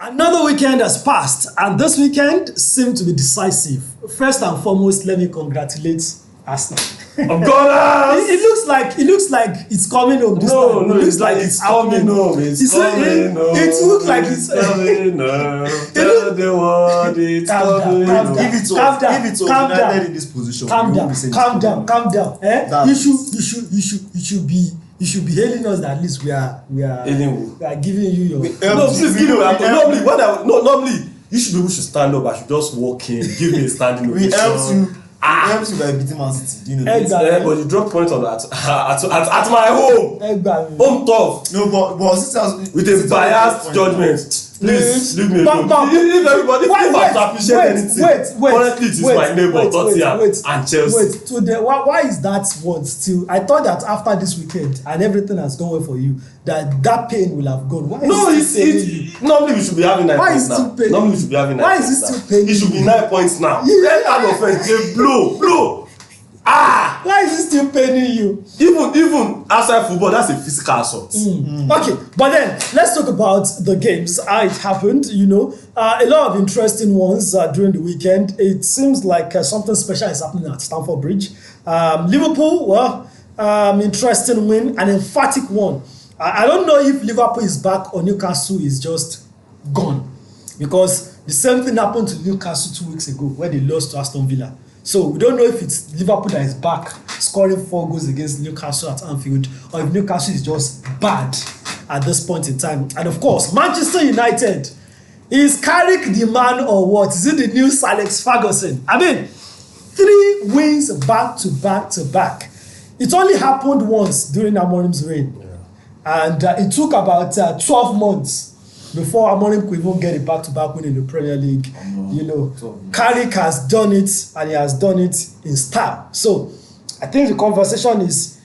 Another weekend has passed, and this weekend seemed to be decisive. First and foremost, let me congratulate Arsenal. I'm gonna. It looks like it's coming home. This time. No, it's like it's coming home. It's coming home. It looks like it's coming home. Tell the world it's coming home. If it was United in this position, calm down. You should be hailing us that at least we are giving you your. No, please give me. Normally, you should be able to stand up. I should just walk in, give me a standing ovation. We helped you by beating Man City. Do you know that? But you drop points on that at my home. Home tough. No, but City with a biased judgment. Please leave me alone. If everybody can appreciate anything, currently it is my neighbor Tottenham and Chelsea. Wait, so why is that one still? I thought that after this weekend and everything has gone well for you, that pain will have gone. Normally we should be having 9 points now. Why is it still paining? It should be 9 points now. Red card offense, they blow. Why is it still paining you? Even outside football, that's a physical assault. Okay, but then let's talk about the games, how it happened. A lot of interesting ones during the weekend. It seems like something special is happening at Stamford Bridge. Liverpool, interesting win, an emphatic one. I don't know if Liverpool is back or Newcastle is just gone, because the same thing happened to Newcastle 2 weeks ago when they lost to Aston Villa. So we don't know if it's Liverpool that is back scoring 4 goals against Newcastle at Anfield, or if Newcastle is just bad at this point in time. And of course, Manchester United, is Carrick the man or what? Is it the new Alex Ferguson? I mean, 3 wins back to back. It only happened once during Amorim's reign. And it took about 12 months before Amorim could even get a back-to-back win in the Premier League. Carrick has done it, and he has done it in style. So I think the conversation is,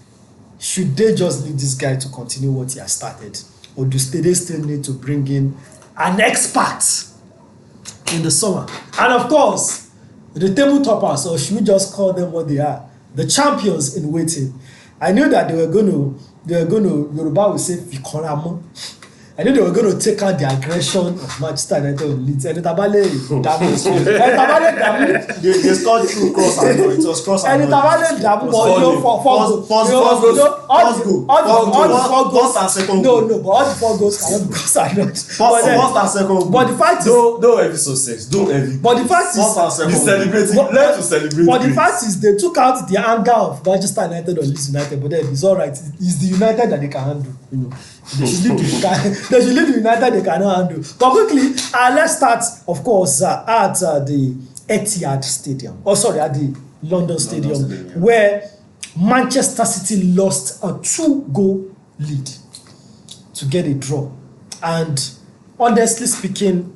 should they just leave this guy to continue what he has started, or do they still need to bring in an expert in the summer? And of course, the table toppers, or should we just call them what they are, the champions in waiting. I knew that they were going to Yoruba will say Fikoramo. I knew they were going to take out the aggression of Manchester United on Leeds. And Tabale damage. They scored 2 cross and goal. It was cross and goal. And Tabale damage. First and second goal. No, but all the 4 goals cannot be cross and goal. First and second goal. But the fact is, don't envy success. Don't envy. But the fact is, be celebrating. Learn to celebrate. But the fact is, they took out the anger of Manchester United or Leeds United. But then it's all right. It's the United that they can handle. They should leave the United they cannot handle. But quickly, let's start, of course, at the Etihad Stadium. At the London Stadium, where Manchester City lost a 2-goal lead to get a draw. And honestly speaking,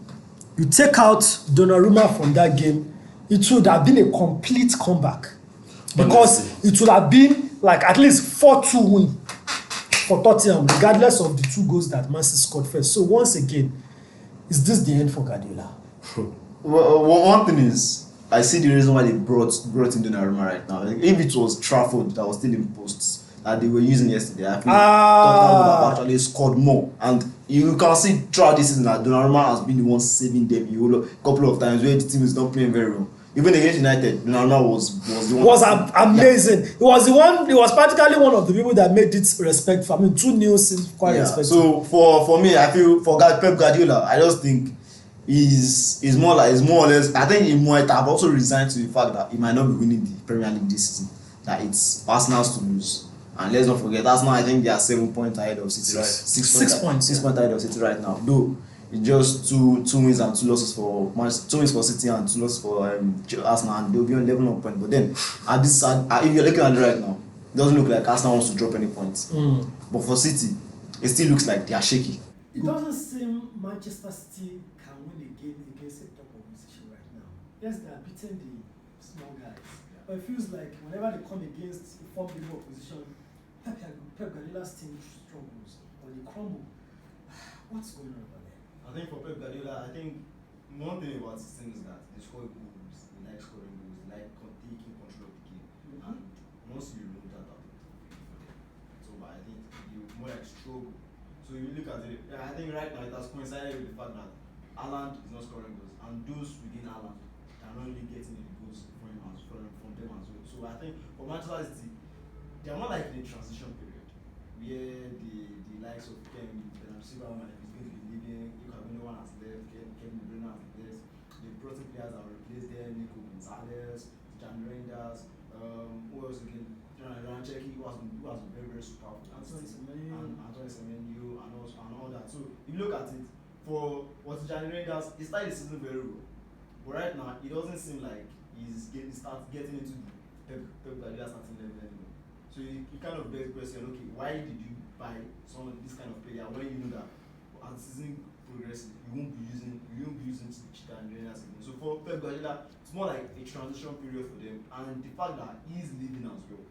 you take out Donnarumma from that game, it would have been a complete comeback. Because it would have been like at least 4-2 win for Tottenham, regardless of the 2 goals that Man City scored first. So once again, is this the end for Guardiola? Well, one thing is, I see the reason why they brought in Donnarumma right now. Like, if it was Trafford that was still in posts that they were using yesterday, I think Tottenham would have actually scored more. And you can see throughout this season that Donnarumma has been the one saving them a couple of times where the team is not playing very well. Even against United, Donnarumma was the one. Was amazing. Yeah. He was the one. He was practically one of the people that made it respectful. I mean, 2-0 seems quite respectful. So for me, I feel for Pep Guardiola, I just think he's more or less. I think he might have also resigned to the fact that he might not be winning the Premier League this season. That it's Arsenal's to lose. And let's not forget, Arsenal, I think they are 7 points ahead of City, right? 6 points ahead of City right now. Though it's just two wins and 2 losses for 2 wins for City and 2 losses for Arsenal, and they'll be on level of points. But then if you're looking at it right now, it doesn't look like Arsenal wants to drop any points. But for City, it still looks like they are shaky. It doesn't seem Manchester City can win a game against a top opposition right now. Yes, they are beating the small guys, but it feels like whenever they come against a formidable opposition, Pep Guardiola's team struggles or they crumble. What's going on over there? I think for Pep Guardiola, one thing about his team is that they score goals, they like scoring goals, they like taking control of the game. And once you remove that out, so but I think you more like struggle. So you look at it, I think right now it has coincided with the fact that Haaland is not scoring goals, and those within Haaland can only get in the goals from them as well. So I think for Manchester City, they are more like in a transition period where the likes of Bernardo Silva is going to be leaving. No one has left. Kevin De Bruyne has left. The brought in players that will replace them: Nico Gonzalez, Jan Reinders, who else again? Rancheki, who has been very, very super for Anthony Semenyo and all that. So if you look at it, for what Jan Reinders, he started the season very well, but right now it doesn't seem like he's getting into the Pep Guardiola starting level anymore. So you kind of beg the question, okay, why did you buy some of this kind of player when you know that as the season progresses, you won't be using Jan Reinders again. So for Pep Guardiola, it's more like a transition period for them, and the fact that he's leaving as well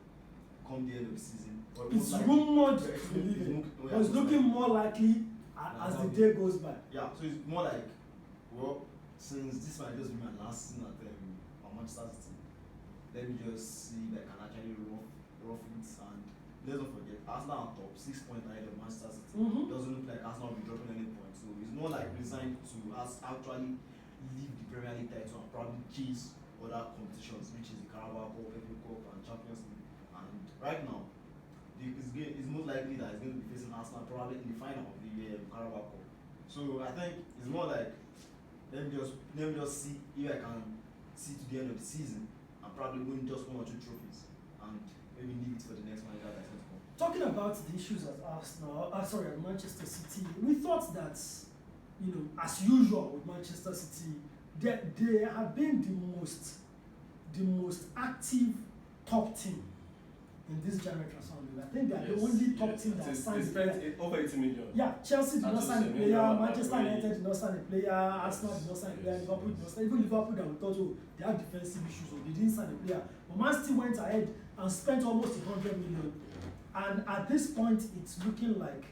come the end of the season. It's rumored to be leaving, but it's looking more likely as the day goes by. Yeah, so it's more like, well, since this might just be my last season at Manchester City, let me just see if I can actually rough it. And let's not forget, Arsenal are top 6 points ahead of Manchester City. Doesn't look like Arsenal will be dropping any points. So it's more like resigned to us actually leave the Premier League title and probably chase other competitions, which is the Carabao Cup, FA Cup, and Champions League. And right now, it's most likely that it's going to be facing Arsenal probably in the final of the Carabao Cup. So I think it's more like let me just see if I can see to the end of the season and probably win just 1 or 2 trophies and maybe leave it for the next manager that's going to come. Talking about the issues at Arsenal, at Manchester City, we thought that, as usual with Manchester City, they have been the most active top team in this January transfer window. I think they are the only top team that has signed over 80 million. Yeah, Chelsea did not sign a player, Manchester United did not sign a player, Arsenal did not sign a player, Liverpool did not sign. Even Liverpool that we thought, they have defensive issues, or they didn't sign a player. But Man City went ahead and spent almost 100 million. And at this point, it's looking like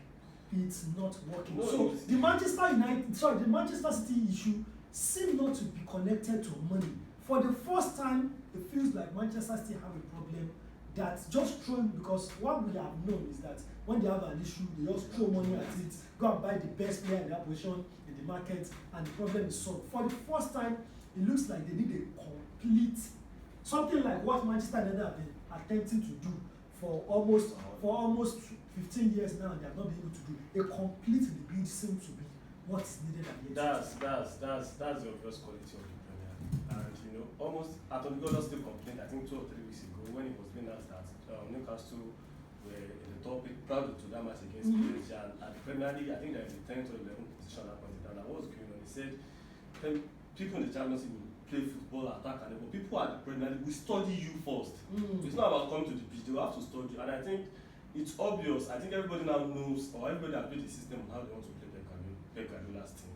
it's not working. So the Manchester City issue seems not to be connected to money. For the first time, it feels like Manchester City have a problem that's just thrown, because what we have known is that when they have an issue, they just throw money at it, go and buy the best player in their position in the market, and the problem is solved. For the first time, it looks like they need a complete, something like what Manchester United have been attempting to do for almost 15 years now, and they have not been able to do. A complete rebuild seems to be what is needed at the That's the obvious quality of the Premier. And almost Anthony Gordon still complained, I think 2 or 3 weeks ago, when it was being announced that Newcastle were in the top, proud to that match against PSG, and at the Premier League, I think they're in the 10th or 11th position at that point in time. And what was going on? He said, people in the Champions League will play football, attack, and but people at the Premier League will study you first. It's not about coming to the pitch, they will have to study you. And I think it's obvious. I think everybody now knows, or everybody has built the system on how they want to play Pep Guardiola's team.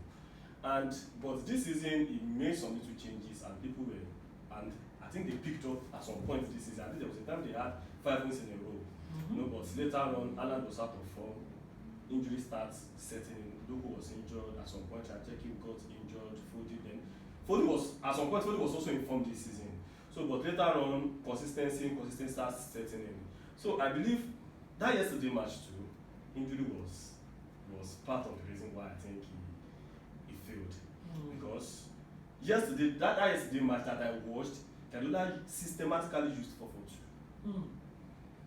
But this season, he made some little changes, and people were, and I think they picked up at some point this season. I think there was a time they had 5 wins in a row. But later on, Haaland was out of form. Injury starts setting in. Lukaku was injured at some point. Rancheki got injured. Foden was also informed this season. So, but later on, consistency starts setting in. So I believe that yesterday match too, injury was part of the reason why I think he failed. Because that yesterday match that I watched, Guardiola systematically used 4-4-2.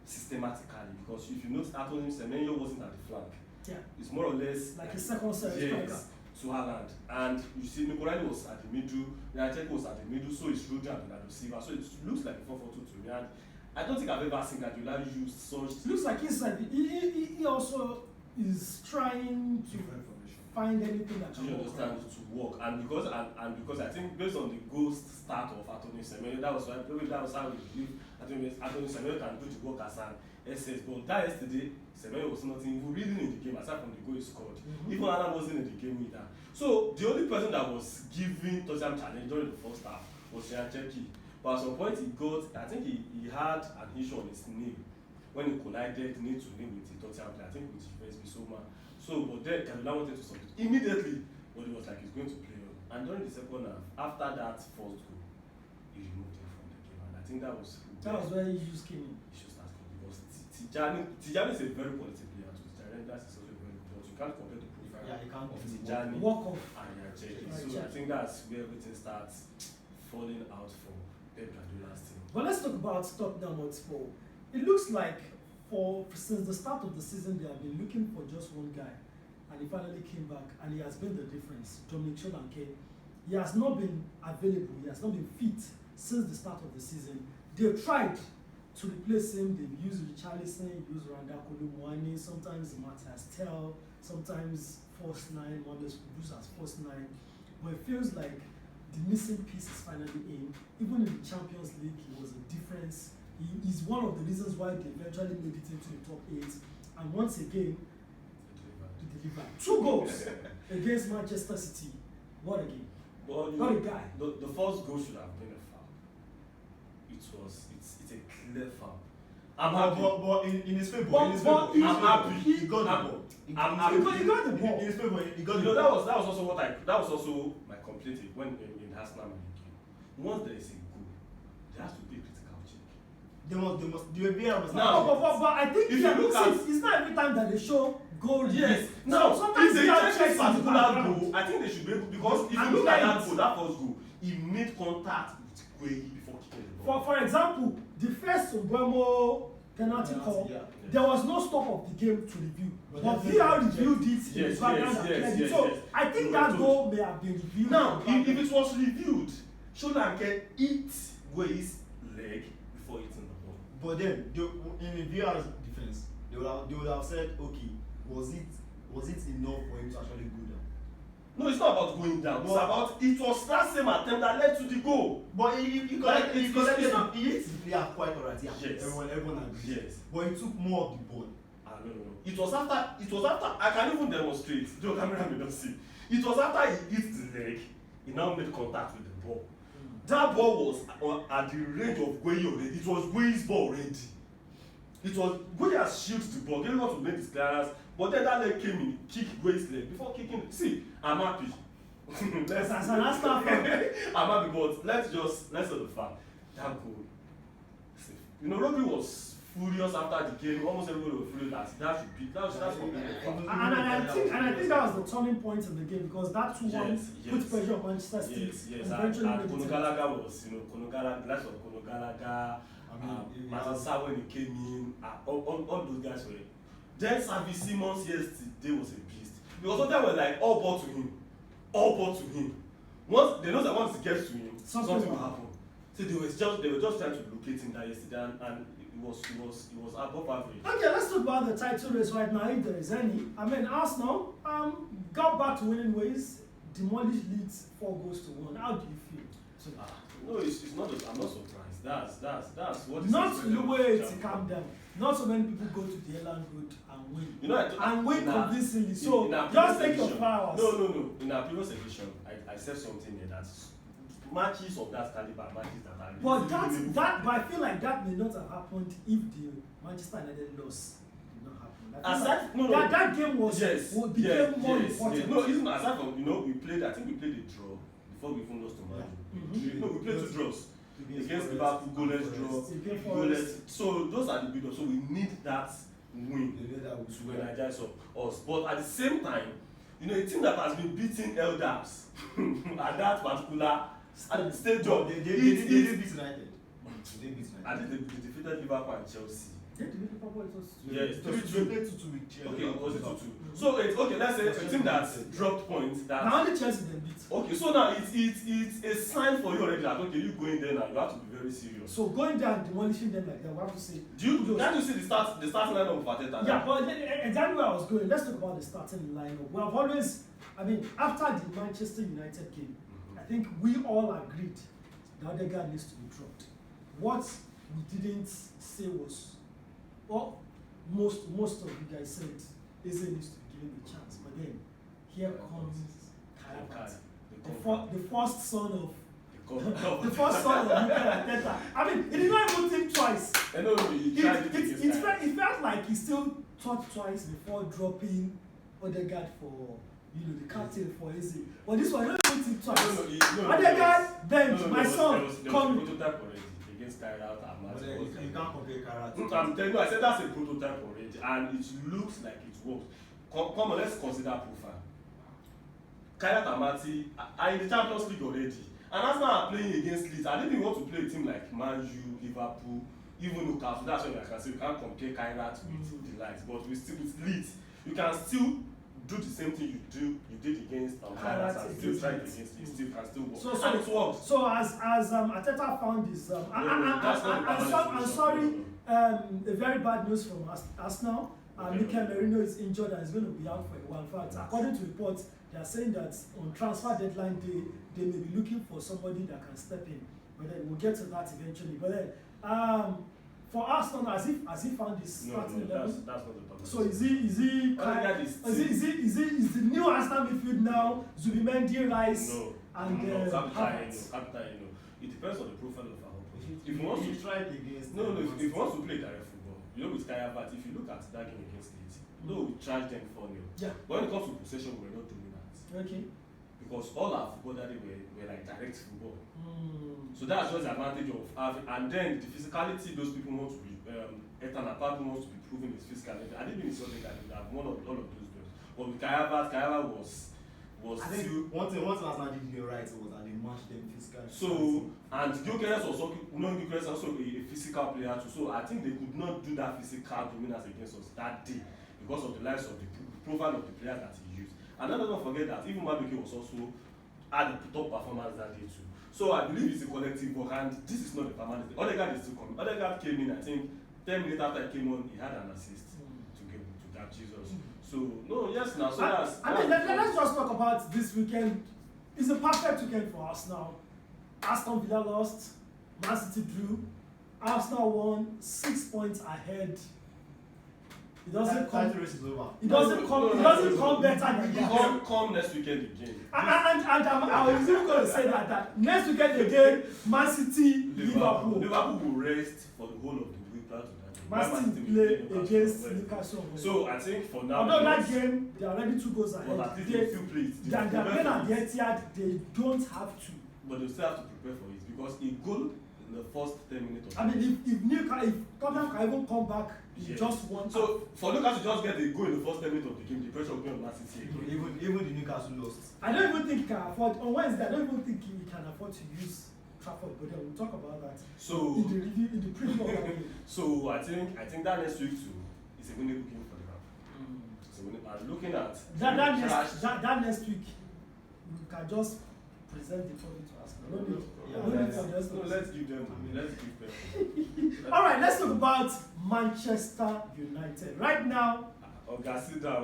Systematically, because if you notice, Anthony Semenyo wasn't at the flank. Yeah. It's more or less like a second set striker. To Haaland. And you see, Nicolai was at the middle, Rancheki was at the middle, so it's Rudy and Bernardo Silva. So it looks like a 4-4-2 to me. And I don't think I've ever seen Guardiola use such. Looks like he also is trying to find anything that can understand to work, and because I think based on the ghost start of Anthony Semenyo, that was how we believe Anthony Semenyo can do the work as an SS. But that yesterday, Semenyo was not even really in the game aside from the goal he scored. Even Haaland wasn't in the game either. So the only person that was giving Tottenham challenge during the first half was Rancheki. But at some point I think he had an issue on his knee when he collided knee to knee with the Tottenham player, I think with Juventus Bissouma. So, but then Guardiola wanted to substitute immediately, but it was like he's going to play on. And during the second half, after that first goal, he removed him from the game, and I think that was where issues came in. Issues started because Tijani is a very quality player too. Tijani is also very good. You can't compare the profile you can't of Tijani walk off and Rancheki. think that's where everything starts falling out for Pep Guardiola's team. But let's talk about Tottenham Hotspur. It looks like since the start of the season they have been looking for just one guy, and he finally came back, and he has been the difference. Dominic Solanke. He has not been available. He has not been fit since the start of the season. They've tried to replace him. They've used Richarlison, used Randa Kolumuani, sometimes Matthias Tell, sometimes Force 9, Mohamed Kudus as Force 9. But it feels like the missing piece is finally in. Even in the Champions League, he was a difference. He is one of the reasons why they eventually made it into the top 8. And once again, he delivered 2 goals against Manchester City. What a game. Well, What a guy. The first goal should have been a foul. It's a clear foul. I'm happy. But in his favour, I'm happy. He got the ball. I'm happy. He got the ball. In his favour, he got the You know, ball. that was also my complaint when in Arsenal game. Once there is a goal, there has to be a critical check. They must. The VAR must. Now, But I think if you look at it's not every time that they show goal. yes, So now sometimes if they VAR check checks this in the particular background. goal, I think they should be able, because if you And look at that right. goal, that first goal, he made contact with Gueye before kicking the ball. For example, the first Mbeumo penalty call, yeah. there was no stop of the game to review. But But then VAR they reviewed it in Yes, the background yes, and yes, cleared it. yes, So yes. I think We that were goal may have been reviewed. Now, in the if it was reviewed, Solanke hit Gueye's leg before hitting the ball. But then, in the VAR's defense, they would have said, okay, was it enough for him to actually go down? No, it's not about going down. It's about it was that same attempt that led to the goal. But he Like, collected, it's not- he hit the player quite alright. Yeah, Yes. everyone agrees. Yes. But he took more of the ball. No. It was after I can even demonstrate. The camera may not see. It was after he hit the leg, he now made contact with the ball. That ball was at the range of Gueye already. It was Gueye's ball already. It was Gueye has shielded the ball, getting to make his clearance, but then that leg came in, kicked Gueye's leg before kicking. See, I'm happy. As an Arsenal fan. I'm happy, but let's say the fact that goal. See, you know, Robbie was furious after the game. Almost everybody was furious that's completely fine. And I think that was the turning point in the game, because that 2-1 put pressure on Manchester City. Yes. And And eventually made it. Conor Gallagher was, the likes of Conor Gallagher, Martin Sarr when he came in, all those guys were. Then Xavi Simons yesterday was a beast, because they were like all ball to him. Once they know that once it gets to him, something will happen. So they were just trying to locate him that yesterday, and it was above average. Okay, let's talk about the title race right now, if there is any. I mean, Arsenal got back to winning ways, demolished Leeds 4-1. How do you feel? No, it's not. I'm not surprised. That's what. Not the way to calm down. Not so many people go to the Elland Road and win. You know, and win convincingly. So just take your flowers. No. In our previous edition, I said something here that matches of that caliber, matches that are. But I feel like that may not have happened if the Manchester United loss did not happen. That game became more important. Yes. No, even aside from we played. I think we played a draw before we even lost to Man U. No, we played 2 draws. Against Liverpool, goalless draw, goalless. So those are the build-up. So we need that win to energize us. But at the same time, a team that has been beating elders at that particular stadium. They did beat United. I think they defeated Liverpool and Chelsea. Yes, 3-2 with Chelsea. Okay, it was 2-2. So let's say a team that dropped points. Now only Chelsea then beat. Okay, so now it's a sign for you already that you going there now, you have to be very serious. So going there and demolishing them like that, we have to say. Can't you see the starting lineup of Arteta? Yeah, but exactly where I was going. Let's talk about the starting lineup. We have always, after the Manchester United game, I think we all agreed that Odegaard needs to be dropped. What we didn't say was, well, most of you guys said Eze needs to be given the chance, but then here comes Karabat, the first son of Mikel Arteta. He did not even think twice. It felt like he still thought twice before dropping Odegaard for the captain for Eze. But this one, I don't even think twice. Odegaard, bench, my son, come. Prototype already against Kairat and You can't compare Kairat. I'm telling you, I said that's a prototype already, and it looks like it works. Come on, let's consider profile. Kaya Tamati are in the Champions League already. And Arsenal are playing against Leeds. I didn't even want to play a team like Man U, Liverpool, even Newcastle. That's why I can say you can't compare Kairat with the likes. But with Leeds, you can still do the same thing you did against Kairat and still try it against Leeds. Still can still work. And it worked. So as Arteta found this, I'm sorry, a very bad news from Arsenal. Mikel Merino is injured and is going to be out for a while. In fact, according to reports, they are saying that on transfer deadline day, they may be looking for somebody that can step in. But then we'll get to that eventually. But then, for Arsenal, has he found his starting level? That's not the problem. So is the new Arsenal midfield now Zubimendi, Rice, and Captain, it depends on the profile of our opponent. If he wants to try it against, if he wants to play direct football, with Kaya, but if you look at that game against Leeds, we charged them 4-0. Yeah. But when it comes to possession, we're not doing that. Okay. Because all our football that day were like direct football. So that's just the advantage of having, and then the physicality those people want to be, Ethan Apart wants to be proving his physicality. I didn't even something that he would have won all of those games. But with Kaya was I think still. one thing Arsenal did get right was that they matched them physically. So, and Gyökeres was also, Gyökeres is also a physical player too. So I think they could not do that physical dominance against us that day because of the likes of the profile of the players that he used. And then don't forget that even Madueke was also had the top performance that day too. So I believe it's a collective work, and this is not a permanent thing. Odegaard is still coming. Odegaard came in, I think 10 minutes after he came on, he had an assist to that Jesus. So no, yes, now so that's. I mean, let's just talk about this weekend. It's a perfect weekend for Arsenal. Aston Villa lost, Man City drew, Arsenal won, 6 points ahead. It doesn't come. It doesn't come better than that. Come next weekend again. And I was even going to say that next weekend again, Man City, Liverpool. Liverpool will rest for the whole of the week prior to that. Man City play against Newcastle. So I think for now. Although that game, they are already 2 goals ahead. But at least they still play it. They are playing at the Etihad. They don't have to. But they still have to prepare for it because a goal in the first 10 minutes of the I mean, if Tottenham can even come back, just one. So for Newcastle just get a goal in the first 10 minutes of the game, the pressure will be on Man City. Even the Newcastle lost. I don't even think he can afford on Wednesday. I don't even think he can afford to use Trafford, but then we'll talk about that. So in the review, in the preview. So I think that next week too is a winnable game for Liverpool. So I'm looking at that next week, we can just present the product to us. Let's give them. All right, let's talk about Manchester United. Right now,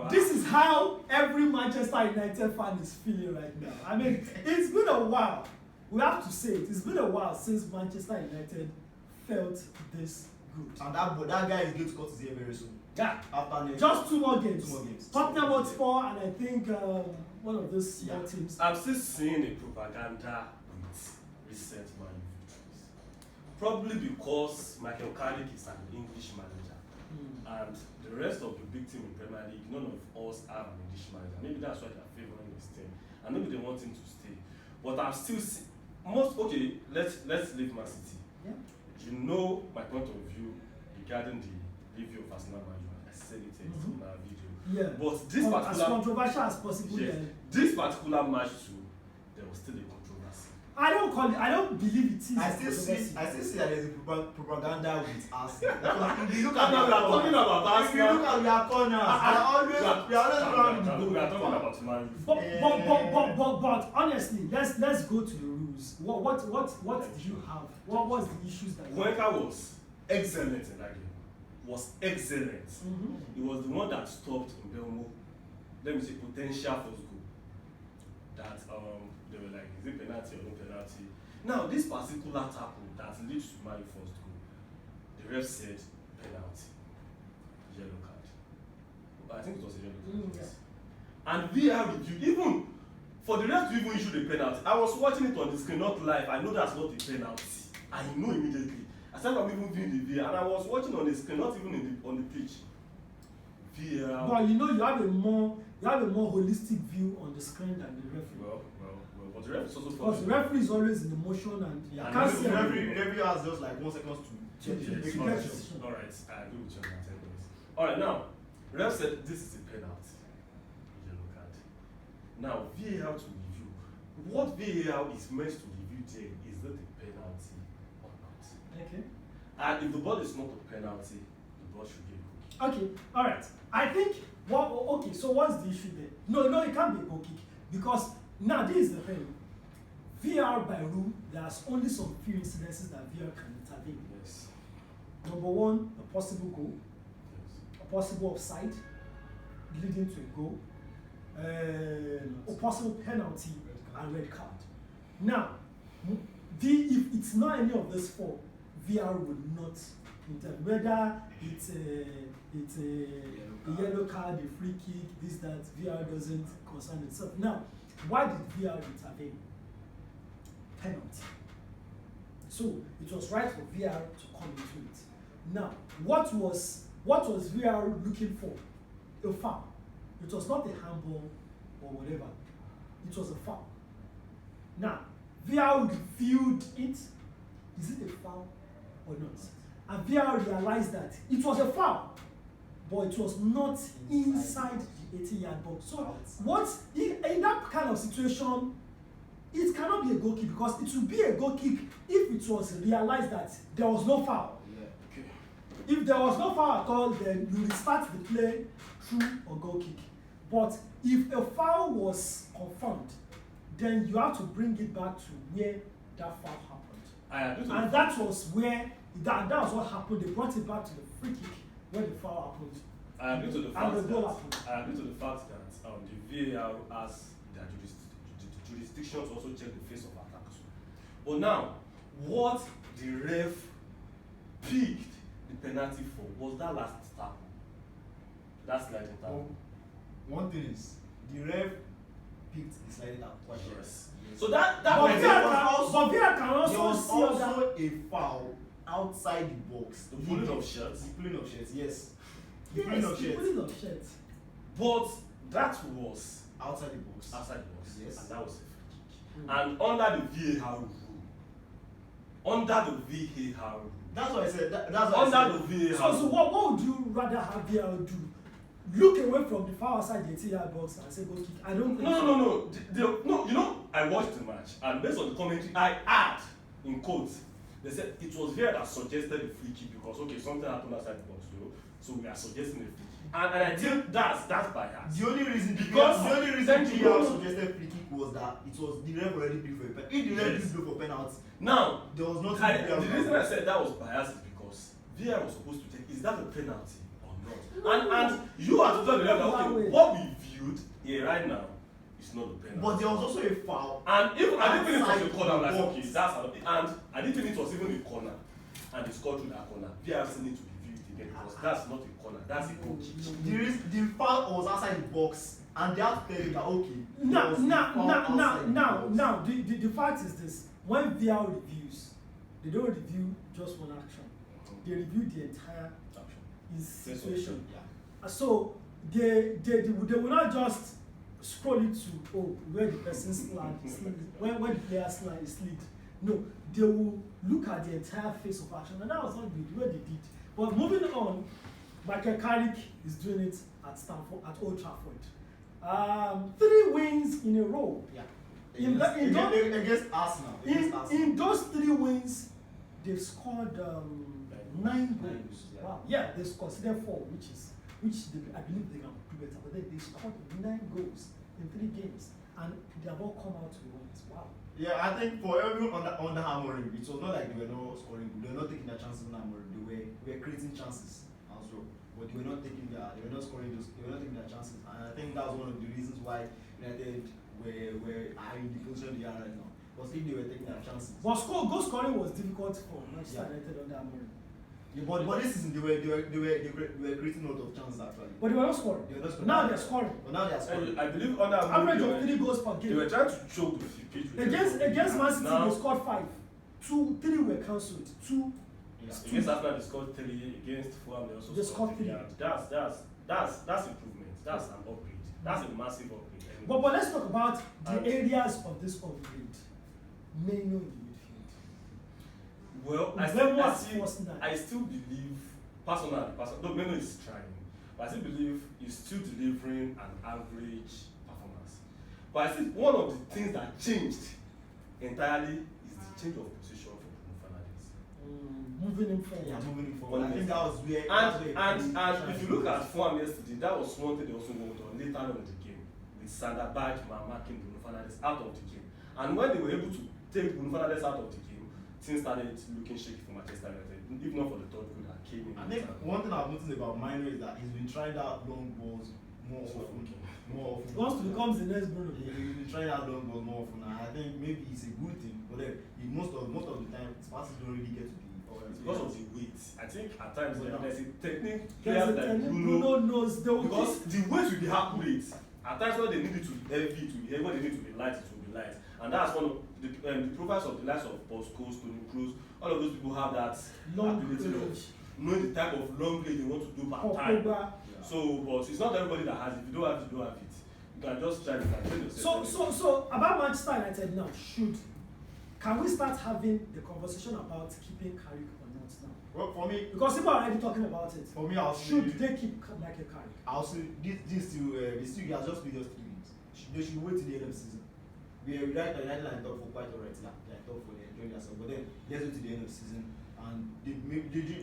this is how every Manchester United fan is feeling right now. I mean, it's been a while. We have to say it. It's been a while since Manchester United felt this good. And that guy is going to cut his hair very soon. Yeah. After just 2 more games. 2 more games. Tottenham Hotspur and I think one of those small teams. I'm still seeing a propaganda with recent Man U victories. Probably because Michael Carrick is an English manager. And the rest of the big team in Premier League, none of us have an English manager. Maybe that's why they're favoring his team. And maybe they want him to stay. But I'm still okay, let's leave Man City. Yeah. You know my point of view regarding the review of Arsenal Man U. I said it in our video. Yeah. But this particular as controversial as possible. Yes, this particular match too, there was still a controversy. I don't believe it is. I still see that there's a propaganda with Arsenal. If you look at talking about Arsenal. If you look at their corners, we are always around the goal. We are talking about Man U. But honestly, let's go to the rules. What did you have? What was the issues that? Cuenca was excellent in that game. Was excellent. He was the one that stopped Mbeumo. Let me say potential first goal. That they were like, is it penalty or no penalty? Now this particular tackle that leads to my first goal, the ref said penalty, yellow card. But I think it was a yellow card. And VAR review, even for the ref to even issue the penalty, I was watching it on the screen, not live. I know that's not a penalty. I know immediately. Aside from even viewing the VAR, and I was watching on the screen, not even on the pitch. VAR. But you know, you have a more holistic view on the screen than the referee. Well, but the referee is also because the referee is always in the motion and you can't see the referee has just like 1 second to make a decision. All right, I agree with you on that. All right, now ref said this is a penalty, yellow card. Now, VAR to review. What VAR is meant to review there is that a penalty or not. Okay. And if the ball is not a penalty, the ball should be a goal kick. Okay, all right. I think okay. So what's the issue there? No, it can't be a goal kick because now this is the thing. VAR by rule, there's only some few incidences that VAR can intervene. Yes. Number one, a possible goal, Yes. a possible offside leading to a goal, a possible penalty and red card. Now, if it's not any of these four, VAR would not intervene. Whether it's a yellow card, a free kick, this, that, VAR doesn't concern itself. Now, why did VAR intervene? Penalty. So it was right for VAR to come into it. Now, what was VAR looking for? A foul. It was not a handball or whatever. It was a foul. Now, VAR reviewed it. Is it a foul or not? And VAR realized that it was a foul, but it was not inside the 18-yard box. So, in that kind of situation, it cannot be a goal kick because it would be a goal kick if it was realized that there was no foul. Yeah. Okay. If there was no foul at all, then you restart the play through a goal kick. But if a foul was confirmed, then you have to bring it back to where that foul happened. And that was where that was what happened. They brought it back to the free kick where the foul happened. I agree to the And the fact goal that happened. I agree to the fact that the VAR has their jurisdiction to also check the face of attacks. But now, what the ref picked the penalty for was that last tackle. That sliding tackle. One thing is, the ref picked the sliding tackle quite correct. Yes. So that But was VAR can There also was see other. also a foul outside the box. the pulling of shirts. The pulling of shirts, yes. The pulling Yes, of the shirts pulling of shirts. But that was outside the box. outside the box. Yes. And that was a free kick. And under the VAR rule, That's what I said. That's what I under said. the VAR So what would you rather have VAR do? Look away from the far outside the 18-yard box and say goal kick. I don't think No. No, you know, I watched the match, and based on the commentary, I add in quotes, they said it was VAR that suggested a free kick because okay, something happened outside the box, so we are suggesting a free kick. And I think that's bias. The only reason Because- the only reason Thank you. VAR suggested free kick was that it was the ref already blew for a penalty. If the ref Yes. didn't blow for penalty, Now, there was nothing the VAR reason I said that was biased is because VAR was supposed to check is that a penalty or not, and you have to tell the ref that okay, what we viewed here right now is not a penalty. But there was also a foul. And even I didn't think it was a Outside corner. I'm like, the okay, box. that's and I didn't think it was even a corner, and they scored through that corner. VAR still need to review it again because that's not a corner. That's a goal kick. The foul was outside the box, and they have to tell you that okay. Now, there was a foul outside the box. the fact is this: when VAR reviews, they don't review just one action. They review the entire situation. Yeah. So they will not just scroll it to where the person slid, where the player slid. No, they will look at the entire face of action, and that was not the way they did. But moving on, Michael Carrick is doing it at Old Trafford. 3 wins in a row. Yeah. Against Arsenal. In those 3 wins, they've scored 9 goals. Yeah. Wow. Yeah, they considered 4, I believe they can do better. But they scored 9 goals in 3 games, and they have all come out to wins. Wow. Yeah, I think for everyone under Amorim, it was not like they were not scoring. They were not taking their chances on Amorim. They were creating chances as well, but they were not taking they were not scoring those. They were not taking their chances, and I think that was one of the reasons why United are in the position they are right now. Because if they were taking their chances. But goal scoring was difficult for Manchester United under Amorim. Yeah, but this season they were creating a lot of chances actually. But they were not scoring. They were not scoring. Now they're scoring. But now they are scoring. And I believe under Average of Mourinho, 3 goals per they game. were trying to choke the pitch with Against Man City, Now, they scored 5. 3 were cancelled. 2. against Arsenal, they scored 3. Against Fulham, they also They scored 3. Yeah, that's improvement. That's an upgrade. That's a massive upgrade. But let's talk about the areas of this upgrade. Mainly in the midfield. Well, I still believe, personally, though Meno is trying, but I still believe he's still delivering an average performance. But I think one of the things that changed entirely is the change of position for Bruno Fernandes. Moving him forward. Yeah, moving him forward. I think that was where. And if you look at Fulham yesterday, that was one thing they also worked on later on in the game with Sander Berge marking Bruno Fernandes out of the game. And when they were able to take Bruno Fernandes out of the game, things started looking shaky for Manchester United, if not for the third goal that came in. I think one thing I've noticed about Mino is that he's been trying out long balls more often. He wants to become the next Bruno. He's been trying out long balls more often, and I think maybe it's a good thing. But then most of the time, his passes don't really get to the. It's because of the weight. I think at times there's a technique There's players a like technique Bruno knows because the weight will be accurate. At times when they need it to be heavy, it will be heavy. When they need to be light, it will be light. And that's one of the profiles of the likes of Paul Scholes, Toni Kroos. All of those people have that long ability range. of knowing the type of long play they want to do per time. Yeah. So, but it's not everybody that has it. If you don't have it, you don't have it. You can just try to train yourself. So about Manchester United now, can we start having the conversation about keeping Carrick or not now? Well, for me, Because people are already talking about it. For me, I'll should say, they keep Michael Carrick? I'll say this still has just been just 3 weeks. They should wait till the end of the season. We are right United and top for quite alright. They're top for they're enjoying themselves. But then let's wait till the end of the season and they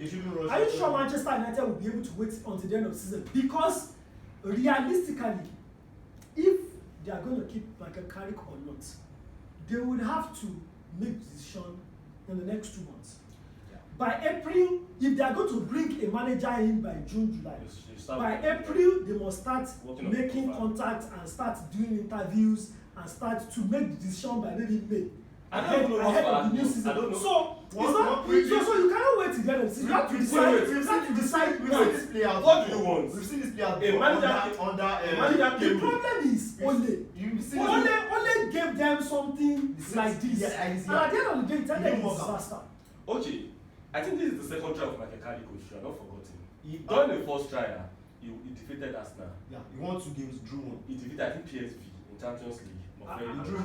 shouldn't rush. Are you sure Manchester United will be able to wait until the end of the season? Because realistically, if they are going to keep Michael Carrick or not, they would have to make decision in the next 2 months. Yeah. By April, if they are going to bring a manager in by June, July, by April they must start making contact and start doing interviews and start to make the decision by maybe May. Ahead of the new season. So you cannot wait till the end of the season. You have to decide. We've seen this play out. What do you want? We've seen this play out. A manager The problem is Ole gave them something like this. Yeah, and at the end of the day, it ended in disaster. Okay, I think this is the second trial of Michael Carrick, coach. You are not forgotten. During the first trial, he defeated Arsenal. Yeah, he won 2 games, drew 1. He defeated, I think, PSV in Champions League. He drew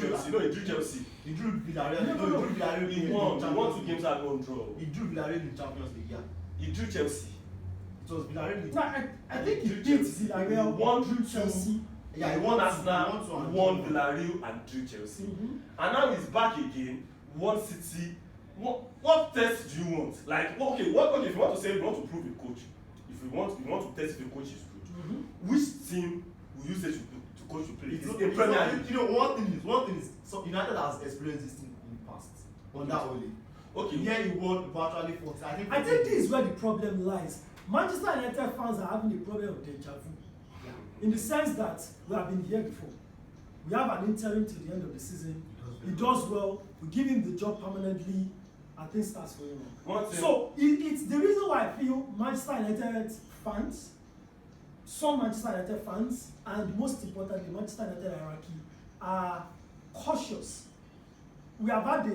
Chelsea. No, he drew Chelsea. He drew Villarreal. He won 2 games at home draw. He drew Villarreal in Champions League. Yeah. He drew Chelsea. It was Villarreal. No, I think he beat Villarreal, drew Chelsea. Yeah, he won Arsenal, won Villarreal, and drew Chelsea. And now he's back again, won City. What test do you want? Like, okay, if you want to say you want to prove a coach, if you want to test if a coach is good, which team will you say to coach to play? It's a Premier League. You know, one thing is, so United has experienced this thing in the past. On that only. Okay. Yeah, he won virtually 40. I think this is where the problem lies. Manchester United fans are having a problem of deja vu. Yeah. In the sense that we have been here before. We have an interim till the end of the season. He does well. We give him the job permanently, and things starts going on. So it's the reason why I feel Manchester United fans, some Manchester United fans, and most importantly Manchester United hierarchy are cautious. We have had a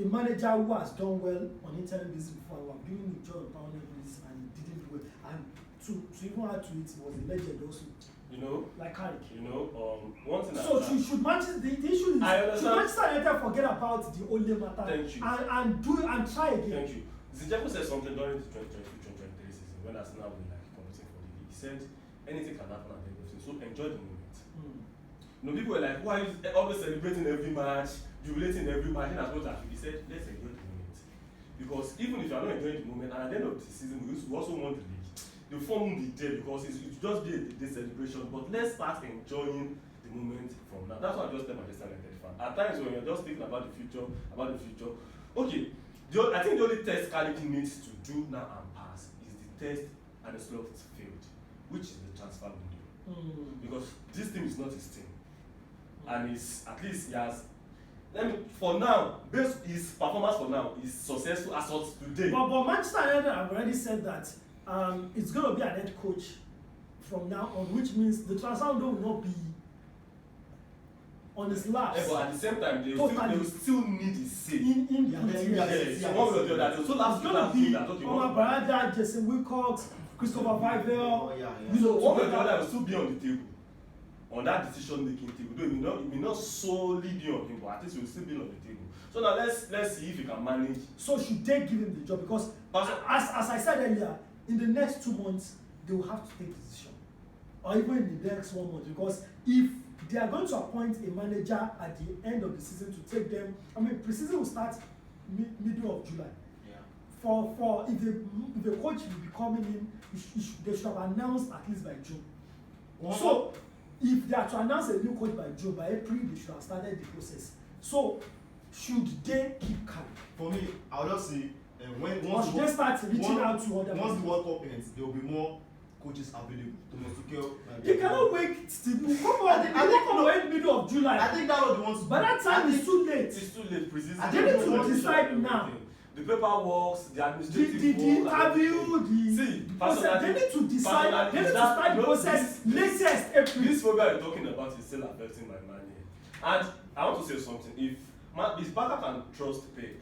manager who has done well on interim basis before. We have given him the job on permanent basis and didn't do well. And to even add to it, he was a legend also. You know, like Carrick. You know, one thing. So should Manchester, the issue is, should Manchester United forget about the only matter and try again? Thank you. Zinchenko said something during the 2022-2023 season when Arsenal were like competing for the league. He said anything can happen at everything, so enjoy the moment. You know, people were like, why are you always celebrating every match, jubilating every match? And as much as he said, let's enjoy the moment. Because even if you are not enjoying the moment, and at the end of the season, we also want the league. The form won't be there because it's just be a celebration, but let's start enjoying the moment from now. That's what I just tell Manchester United fan. At times when you're just thinking about the future, okay, I think the only test Carrick needs to do now and pass is the test and the slot failed, which is the transfer window. Because this team is not his team. And it's, at least he has, for now, based his performance for now is successful as of today. But Manchester United have already said that it's going to be an head coach from now on, which means the transfer window will not be on his laps. Yeah, but at the same time, they will still need his say. In one way or the other. So that's going to be Omar Barada, Jason Wilcox, Christopher Vivel. You know, one way or the other will still be on the table. On that decision-making table, though it may not solely be on him, but at least he will still be on the table. So now let's see if he can manage. So should they give him the job? Because as I said earlier, in the next 2 months, they will have to take a decision. or even in the next 1 month, because if they are going to appoint a manager at the end of the season to take them, I mean, pre-season will start middle of July. Yeah. For if the coach will be coming in, they should have announced at least by June. So if they are to announce a new coach by June, by April they should have started the process. So should they keep calm? For me, I would just say Once they start reaching out to other once the World Cup ends, there will be more coaches available. You cannot wait till come on. I think on the middle of July. I think that was the ones. By that time it's too late. It's too late. Precisely. They need to decide now. The paperwork, the administrative the interview, see, process. They need to decide. They need to start the process latest April. This phobia you're talking about is still affecting my man here. And I want to say something. If Barca can trust Pep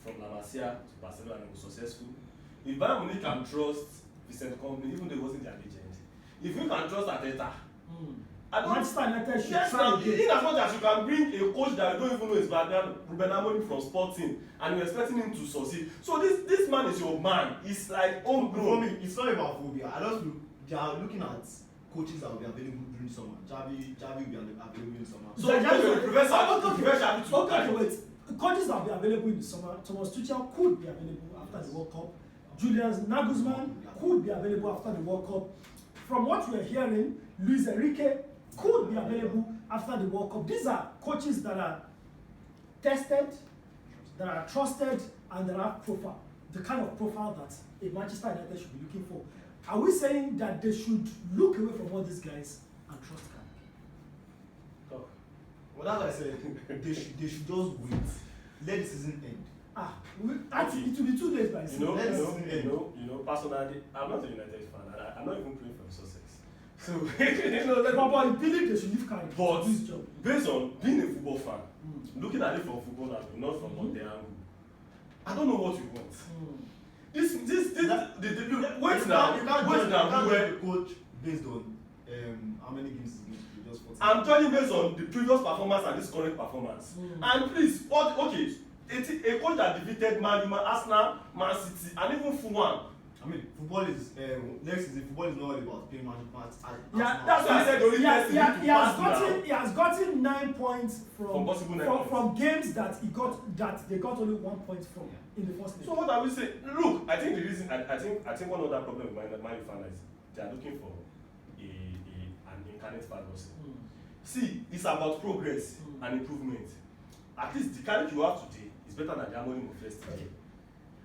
from La Masia to Barcelona and he was successful, if Bayern Munich can trust Vincent Kompany, even though he wasn't their legend, if we can trust Arteta, Manchester United should yes, try again. in as much as you can bring a coach that you don't even know his background, Ruben Amorim from Sporting, and you're expecting him to succeed. So this man is your man. It's like homegrown. For me, it's not about phobia. They are looking at coaches that will be available during the summer. Javi will be available in the summer. So wait. Coaches that will be available in the summer, Thomas Tuchel could be available after the World Cup. Julian Nagelsmann could be available after the World Cup. From what we're hearing, Luis Enrique could be available after the World Cup. These are coaches that are tested, that are trusted, and that have profile. The kind of profile that a Manchester United should be looking for. Are we saying that they should look away from all these guys and trust them? Oh. Well, that's what I said. they should just wait. Let the season end. It will be too late by season. You know, personally, I'm not a United fan, and I'm not even praying for Sussex. So, Papa, you believe they should leave Cardiff for this job. Based on being a football fan, looking at it from football angle, not from the angle, I don't know what you want. Wait now. You can't judge the coach based on how many games he's going to just 14. I'm judging based on the previous performance and this current performance. And please, a coach that defeated Man U, Arsenal, Man City, and even Fulham. I mean, football is next season. Football is not all about playing match. Yeah, that's why I said the only test he has gotten 9 points from games that they got only 1 point from in the first leg. So what are we saying? Look, I think the reason I think one other problem with Man U fans is they are looking for an incarnate Ferguson. See, it's about progress and improvement. At least the Cardiff you have today is better than the Amorim of yesterday.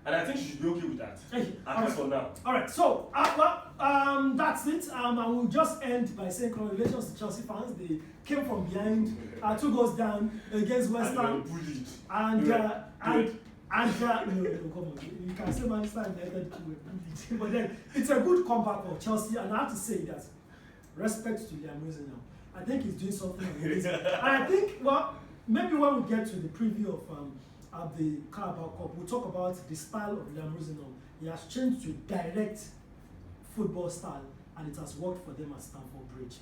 And I think you should be okay with that. At least for now. Alright, so that's it. I will just end by saying congratulations to Chelsea fans. They came from behind, 2 goals down against West Ham. And no, come on. You can say Manchester United were bullied. But then it's a good comeback for Chelsea, and I have to say that respect to Liam Wilson now. I think he's doing something amazing. And I think, maybe when we get to the preview of the Carabao Cup, we'll talk about the style of Liam Wilson. He has changed to direct football style, and it has worked for them at Stamford Bridge.